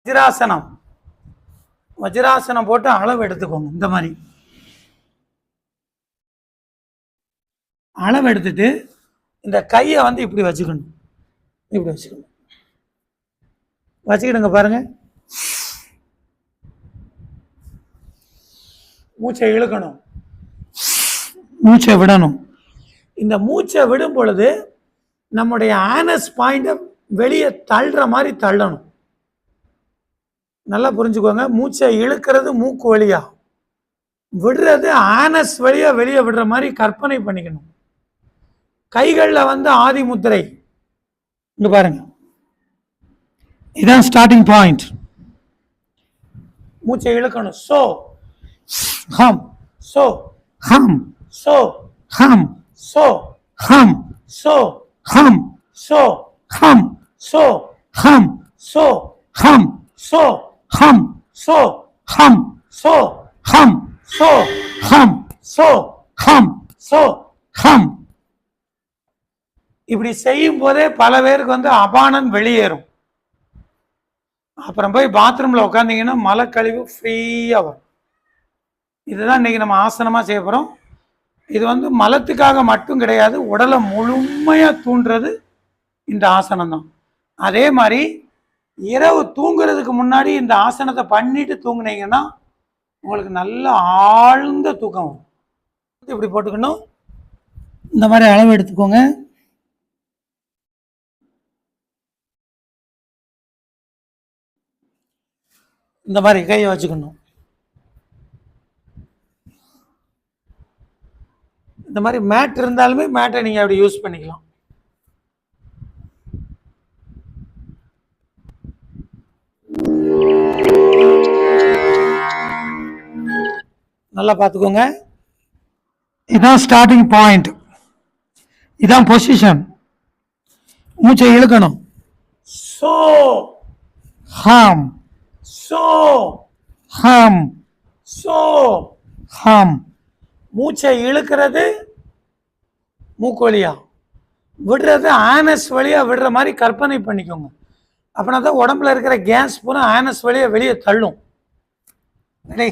வஜ்ராசனம் வஜ்ராசனம் போட்டு அளவு எடுத்துக்கோங்க. இந்த மாதிரி அளவு எடுத்துட்டு இந்த கையை வந்து இப்படி வச்சுக்கணும். இப்படி வச்சுக்கணும். வச்சுக்கிடுங்க. பாருங்க, மூச்சை இழுக்கணும், மூச்சை விடணும். இந்த மூச்சை விடும் பொழுது நம்முடைய ஆனஸ் பாயிண்ட வெளியே தள்ளுற மாதிரி தள்ளணும். நல்லா புரிஞ்சுக்கோங்க. மூச்சை இழுக்கிறது மூக்கு வழியா, விடுறது ஆனஸ் வழியா வெளியே விடுற மாதிரி கற்பனை பண்ணிக்கணும். கைகளில் வந்து ஆதி முத்திரை இங்க பாருங்க, இதான் ஸ்டார்டிங் பாயிண்ட். மூச்சை இழுக்கணும். சோ ஹம் சோ ஹம் சோ ஹம் சோ ஹம் சோ ஹம் சோ ஹம் சோ ஹம் சோ ஹம் சோ ஹம் சோ ஹம் சோ ஹம் சோ ஹம் சோ ஹம் சோ ஹம். இப்படி செய்யும் போதே பல பேருக்கு வந்து அபானன் வெளியேறும். அப்புறம் போய் பாத்ரூம்ல உட்காந்தீங்கன்னா மலக்கழிவு ஃப்ரீயா வரும். இதுதான் இன்னைக்கு நம்ம ஆசனமா செய்ய போறோம். இது வந்து மலத்துக்காக மட்டும் கிடையாது, உடலை முழுமையா தூண்டுறது இந்த ஆசனம் தான். அதே மாதிரி இரவு தூங்குறதுக்கு முன்னாடி இந்த ஆசனத்தை பண்ணிட்டு தூங்குனீங்கன்னா உங்களுக்கு நல்ல ஆழ்ந்த தூக்கம் வரும். இப்படி போட்டுக்கணும். இந்த மாதிரி அளவு எடுத்துக்கோங்க. இந்த மாதிரி கையை வச்சுக்கணும். இந்த மாதிரி மேட் இருந்தாலுமே மேட்டை நீங்க அப்படி யூஸ் பண்ணிக்கலாம். நல்லா பார்த்துக்கோங்க. இதான் ஸ்டார்டிங் பாயிண்ட், இதான் பொசிஷன். மூச்சை இழுக்கணும். சோ ஹம் சோ ஹம் சோ ஹம். மூச்சை இழுக்கிறது மூக்கு வழியா, விடுறது ஆனஸ் வழியா விடுற மாதிரி கற்பனை பண்ணிக்கோங்க. அப்படின்னா தான் உடம்புல இருக்கிற கேஸ் பூரா ஆனஸ் வழியா வெளியே தள்ளும். ரெடி?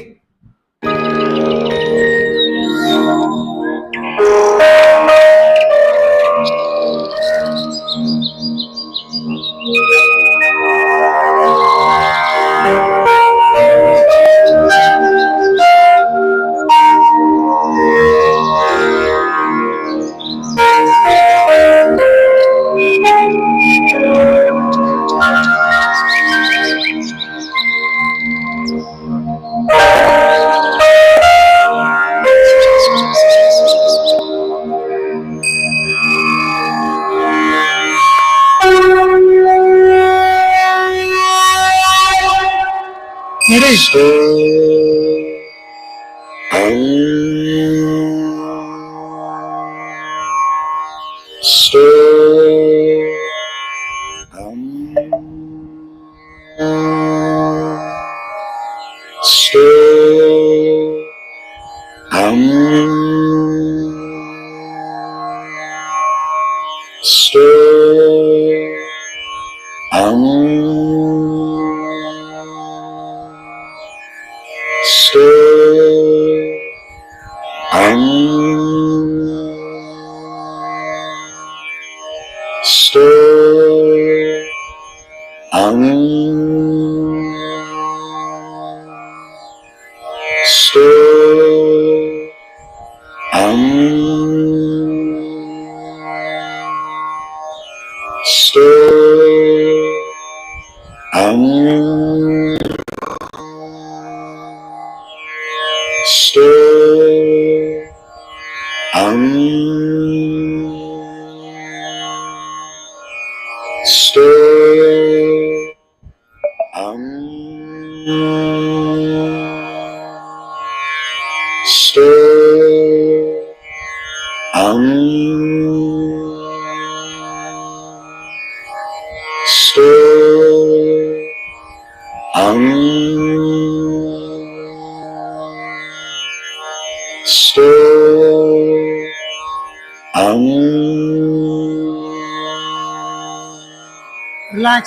Relax.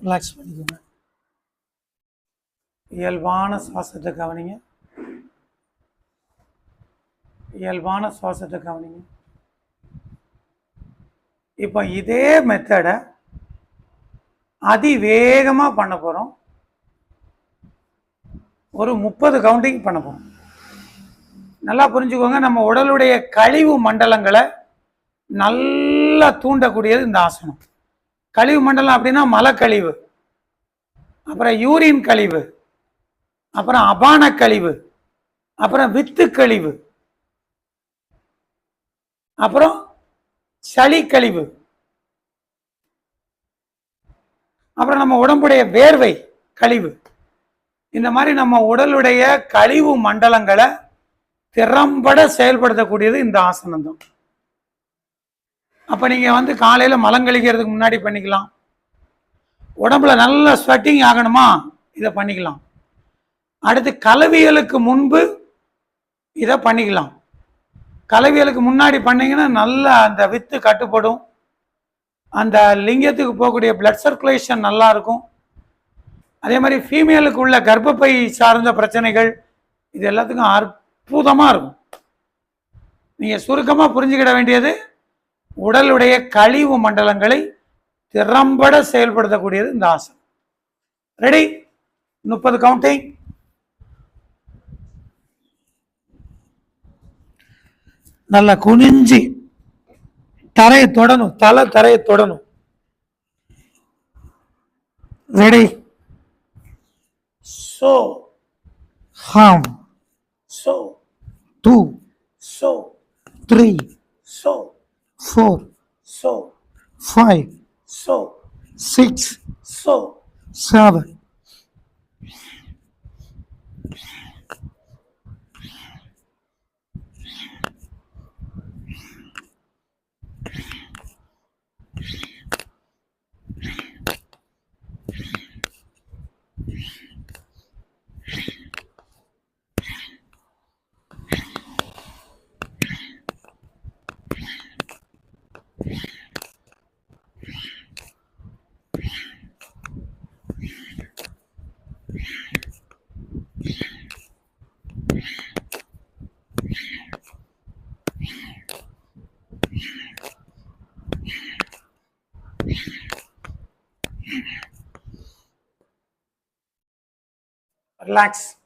ரிலாக்ஸ் பண்ணிக்கோங்க. இயல்பான சுவாசத்தை கவனிங்க. இயல்பான சுவாசத்தை கவனிங்க. இப்போ இதே மெத்தடை அதிவேகமாக பண்ண போகிறோம். ஒரு 30 கவுண்டிங் பண்ண போகிறோம். நல்லா புரிஞ்சுக்கோங்க, நம்ம உடலுடைய கழிவு மண்டலங்களை நல்லா தூண்டக்கூடியது இந்த ஆசனம். கழிவு மண்டலம் அப்படின்னா மலக்கழிவு, அப்புறம் யூரின் கழிவு, அப்புறம் அபான கழிவு, அப்புறம் வித்து கழிவு, அப்புறம் சளி கழிவு, அப்புறம் நம்ம உடம்புடைய வேர்வை கழிவு. இந்த மாதிரி நம்ம உடலுடைய கழிவு மண்டலங்களை திறம்பட செயல்படுத்தக்கூடியது இந்த ஆசனம் தான். அப்ப நீங்க காலையில மலங்கழிக்கிறதுக்கு முன்னாடி பண்ணிக்கலாம். உடம்புல நல்ல ஸ்வெட்டிங் ஆகணுமா, இதை பண்ணிக்கலாம். அடுத்து கலவியலுக்கு முன்பு இதை பண்ணிக்கலாம். கலவியலுக்கு முன்னாடி பண்ணீங்கன்னா நல்ல அந்த வித்து கட்டுப்படும், அந்த லிங்கத்துக்கு போகக்கூடிய பிளட் சர்க்குலேஷன் நல்லா இருக்கும். அதே மாதிரி ஃபீமேலுக்கு உள்ள கர்ப்பப்பை சார்ந்த பிரச்சனைகள் இது எல்லாத்துக்கும் அற்புதமாக இருக்கும். நீங்கள் சுருக்கமாக புரிஞ்சுக்கிட வேண்டியது, உடலுடைய கழிவு மண்டலங்களை திறம்பட செயல்படுத்தக்கூடியது இந்த ஆசனம். ரெடி? 30 கவுண்டிங். நல்லா குனிஞ்சி தரையை தொடணும், தரையை தொடணும். Ready? So, hum. So, 2. So, 3. So, 4. So, 5. So, 6. So, 7. Relax.